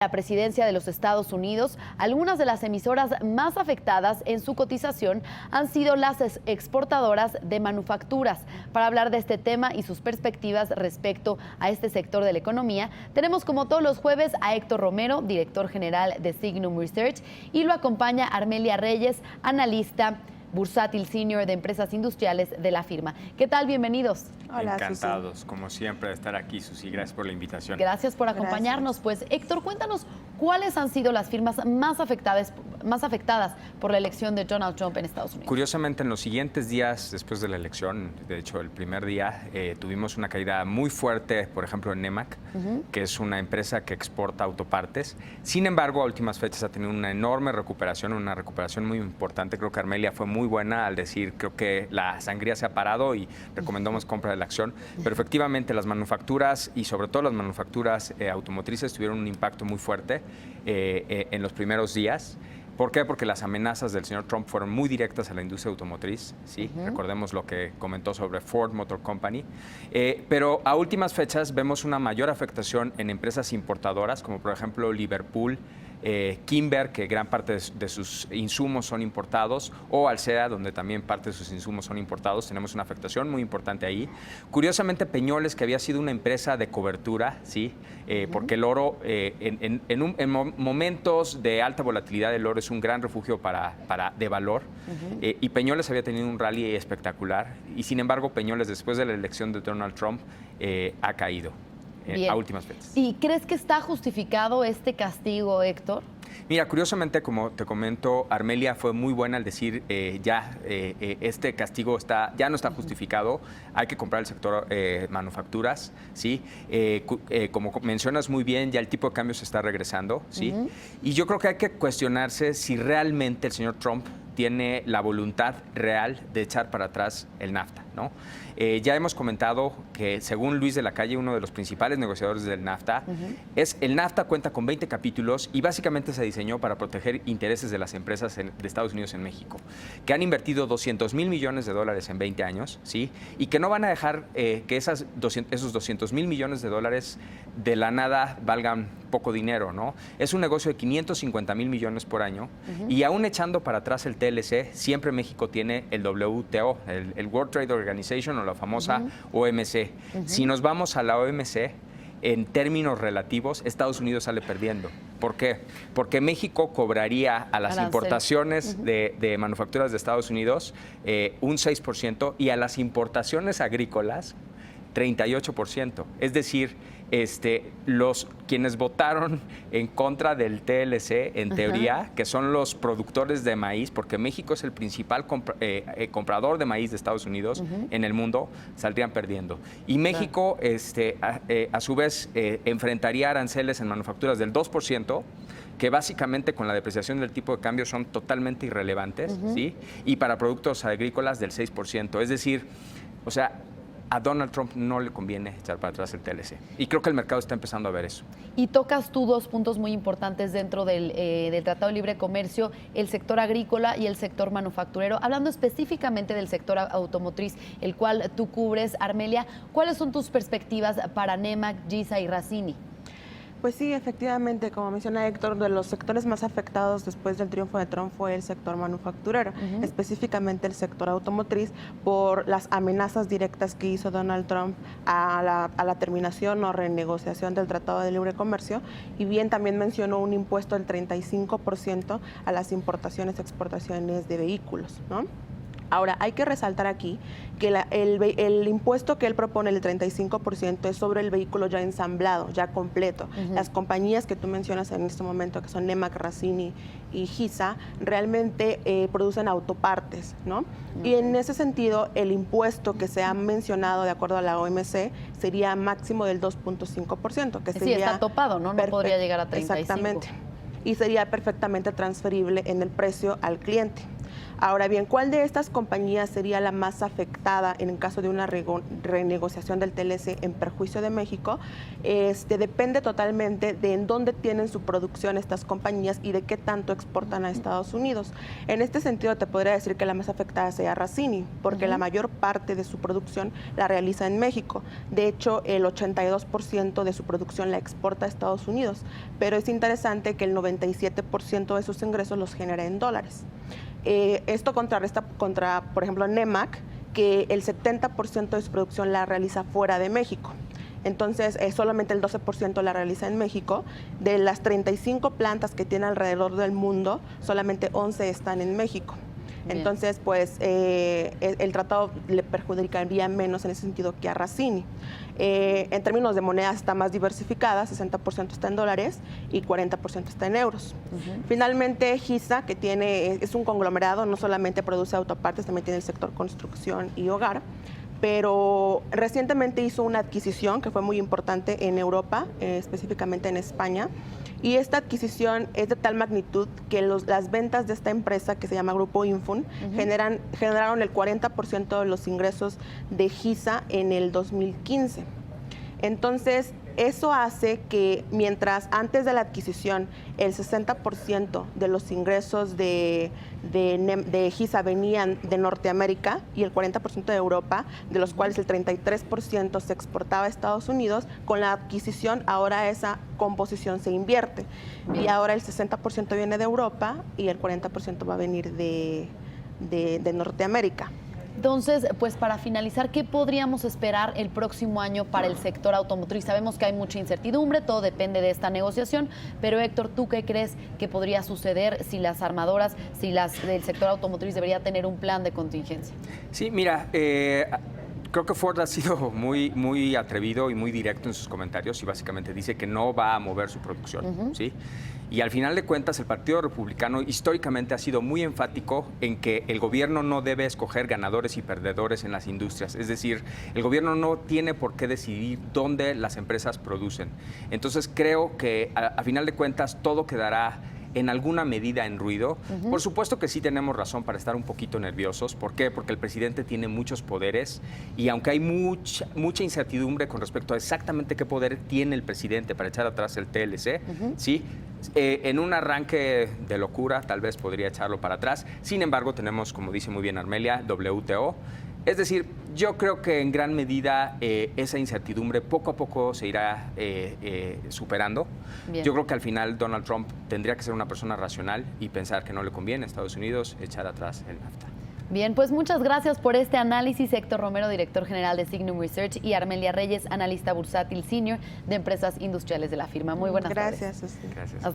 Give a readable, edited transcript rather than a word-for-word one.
La presidencia de los Estados Unidos, algunas de las emisoras más afectadas en su cotización han sido las exportadoras de manufacturas. Para hablar de este tema y sus perspectivas respecto a este sector de la economía, tenemos como todos los jueves a Héctor Romero, director general de Signum Research, y lo acompaña Armelia Reyes, analista bursátil senior de empresas industriales de la firma. ¿Qué tal? Bienvenidos. Hola, encantados, Susi. Como siempre, de estar aquí, Susi. Gracias por la invitación. Gracias por acompañarnos. Pues, Héctor, cuéntanos cuáles han sido las firmas más afectadas por la elección de Donald Trump en Estados Unidos. Curiosamente, en los siguientes días después de la elección, de hecho, el primer día, tuvimos una caída muy fuerte, por ejemplo, en Nemak, que es una empresa que exporta autopartes. Sin embargo, a últimas fechas ha tenido una enorme recuperación, una recuperación muy importante. Creo que Armelia fue muy buena al decir, creo que la sangría se ha parado y recomendamos compra de la acción. Pero efectivamente, las manufacturas y sobre todo las manufacturas automotrices tuvieron un impacto muy fuerte en los primeros días. ¿Por qué? Porque las amenazas del señor Trump fueron muy directas a la industria automotriz, ¿sí? Recordemos lo que comentó sobre Ford Motor Company. Pero a últimas fechas vemos una mayor afectación en empresas importadoras, como por ejemplo Liverpool, Kimber, que gran parte de sus insumos son importados, o Alsea, donde también parte de sus insumos son importados. Tenemos una afectación muy importante ahí. Curiosamente, Peñoles, que había sido una empresa de cobertura, ¿sí? Porque el oro, en momentos de alta volatilidad, el oro es un gran refugio de valor. Y Peñoles había tenido un rally espectacular. Y sin embargo, Peñoles, después de la elección de Donald Trump, ha caído. A últimas fechas. ¿Y crees que está justificado este castigo, Héctor? Mira, curiosamente, como te comento, Armelia fue muy buena al decir este castigo ya no está justificado, hay que comprar el sector manufacturas, ¿sí? Como mencionas muy bien, ya el tipo de cambio se está regresando, ¿sí? Y yo creo que hay que cuestionarse si realmente el señor Trump tiene la voluntad real de echar para atrás el NAFTA, ¿no? Ya hemos comentado que, según Luis de la Calle, uno de los principales negociadores del NAFTA, el NAFTA cuenta con 20 capítulos y básicamente se diseñó para proteger intereses de las empresas de Estados Unidos en México, que han invertido $200 mil millones en 20 años, ¿sí? Y que no van a dejar que esos $200 mil millones de la nada valgan poco dinero, ¿no? Es un negocio de 550 mil millones por año y aún echando para atrás el TLC, siempre México tiene el WTO, el World Trade Organization, o la famosa OMC. Si nos vamos a la OMC, en términos relativos, Estados Unidos sale perdiendo. ¿Por qué? Porque México cobraría a las importaciones de manufacturas de Estados Unidos un 6% y a las importaciones agrícolas 38%. Es decir, quienes votaron en contra del TLC, en teoría, que son los productores de maíz, porque México es el principal comprador de maíz de Estados Unidos en el mundo, saldrían perdiendo. Y México, a su vez, enfrentaría aranceles en manufacturas del 2%, que básicamente con la depreciación del tipo de cambio son totalmente irrelevantes, ¿sí? Y para productos agrícolas del 6%. Es decir, o sea, a Donald Trump no le conviene echar para atrás el TLC. Y creo que el mercado está empezando a ver eso. Y tocas tú dos puntos muy importantes dentro del Tratado de Libre Comercio, el sector agrícola y el sector manufacturero. Hablando específicamente del sector automotriz, el cual tú cubres, Armelia, ¿cuáles son tus perspectivas para Nemak, GISA y Racini? Pues sí, efectivamente, como menciona Héctor, de los sectores más afectados después del triunfo de Trump fue el sector manufacturero, específicamente el sector automotriz, por las amenazas directas que hizo Donald Trump a la terminación o renegociación del Tratado de Libre Comercio, y bien también mencionó un impuesto del 35% a las importaciones y exportaciones de vehículos, ¿no? Ahora, hay que resaltar aquí que el impuesto que él propone, el 35%, es sobre el vehículo ya ensamblado, ya completo. Las compañías que tú mencionas en este momento, que son Nemak, Racini y GISA, realmente producen autopartes, ¿no? Y en ese sentido, el impuesto que se ha mencionado, de acuerdo a la OMC, sería máximo del 2.5%, que sería... Sí, está topado, ¿no? No podría llegar a 35%. Exactamente. Y sería perfectamente transferible en el precio al cliente. Ahora bien, ¿cuál de estas compañías sería la más afectada en caso de una renegociación del TLC en perjuicio de México? Depende totalmente de en dónde tienen su producción estas compañías y de qué tanto exportan a Estados Unidos. En este sentido, te podría decir que la más afectada sea Racini, porque la mayor parte de su producción la realiza en México. De hecho, el 82% de su producción la exporta a Estados Unidos, pero es interesante que el 97% de sus ingresos los genera en dólares. Esto contrarresta contra, por ejemplo, Nemak, que el 70% de su producción la realiza fuera de México. Entonces, solamente el 12% la realiza en México. De las 35 plantas que tiene alrededor del mundo, solamente 11 están en México. Bien. Entonces, pues, el tratado le perjudicaría menos en ese sentido que a Racini. En términos de monedas está más diversificada, 60% está en dólares y 40% está en euros. Finalmente, GISA, que es un conglomerado, no solamente produce autopartes, también tiene el sector construcción y hogar, pero recientemente hizo una adquisición que fue muy importante en Europa, específicamente en España, y esta adquisición es de tal magnitud que las ventas de esta empresa, que se llama Grupo Infun, generaron el 40% de los ingresos de GISA en el 2015. Entonces, eso hace que mientras antes de la adquisición el 60% de los ingresos de GISA venían de Norteamérica y el 40% de Europa, de los cuales el 33% se exportaba a Estados Unidos, con la adquisición ahora esa composición se invierte. Bien. Y ahora el 60% viene de Europa y el 40% va a venir de Norteamérica. Entonces, pues para finalizar, ¿qué podríamos esperar el próximo año para el sector automotriz? Sabemos que hay mucha incertidumbre, todo depende de esta negociación, pero Héctor, ¿tú qué crees que podría suceder si las armadoras, si del sector automotriz debería tener un plan de contingencia? Sí, mira, creo que Ford ha sido muy atrevido y muy directo en sus comentarios y básicamente dice que no va a mover su producción, ¿sí? Y al final de cuentas, el Partido Republicano históricamente ha sido muy enfático en que el gobierno no debe escoger ganadores y perdedores en las industrias. Es decir, el gobierno no tiene por qué decidir dónde las empresas producen. Entonces, creo que a final de cuentas todo quedará en alguna medida en ruido. Por supuesto que sí tenemos razón para estar un poquito nerviosos. ¿Por qué? Porque el presidente tiene muchos poderes y aunque hay mucha incertidumbre con respecto a exactamente qué poder tiene el presidente para echar atrás el TLC, ¿sí? En un arranque de locura tal vez podría echarlo para atrás. Sin embargo, tenemos, como dice muy bien Armelia, WTO. Es decir, yo creo que en gran medida esa incertidumbre poco a poco se irá superando. Bien. Yo creo que al final Donald Trump tendría que ser una persona racional y pensar que no le conviene a Estados Unidos echar atrás el NAFTA. Bien, pues muchas gracias por este análisis, Héctor Romero, director general de Signum Research, y Armelia Reyes, analista bursátil senior de empresas industriales de la firma. Muy buenas tardes. Gracias. Gracias.